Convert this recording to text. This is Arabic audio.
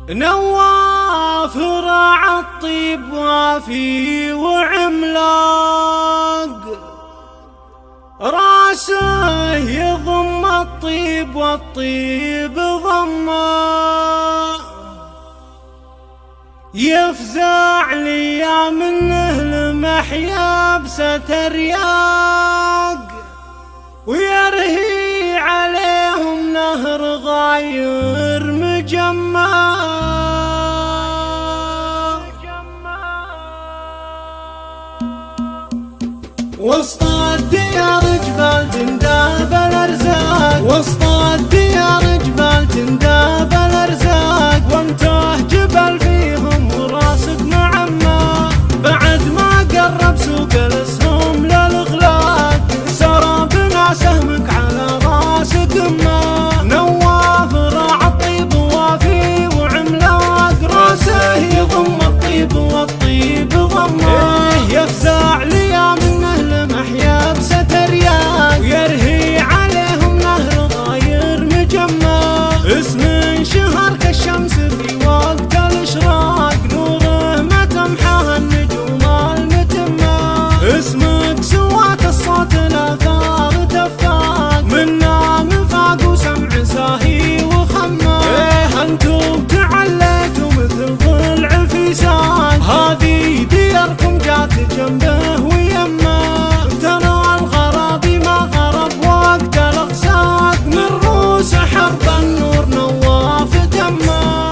نواف راعى الطيب وافي وعملاق، راسه يضم الطيب والطيب ضمه، يفزع لي منه المحيا بسترياق، ويرهي عليهم نهر غاير مجمع. وسط الديار جبال تنداب الارزاق، وسط الديار جبال تنداب الارزاق، وانته جبل فيهم وراسك معمى، بعد ما قرب سوق الاسهم للاغلاق، سرى بنا سهمك على راس قمه. نواف راعى الطيب وافي وعملاق، راسه يضم الطيب والطيب ضمه، يفزع لي منه المحيا بسترياق، ويرهي عليهم نهر غاير مجمع. اسم انشهر كالشمس في وقت الاشراق، نوره ما تمحاه النجوم المتمه، اسمك سوات الصوت الاثار تفاق، منا مفاق وسمع ساهي وخمه. انتم تعليتوا مثل ضلع في ساق، هذه دياركم جات جنبه ويمه، ترى الغرابي ما غرب وقت الاغساق، من روس حرب النور نواف تمه.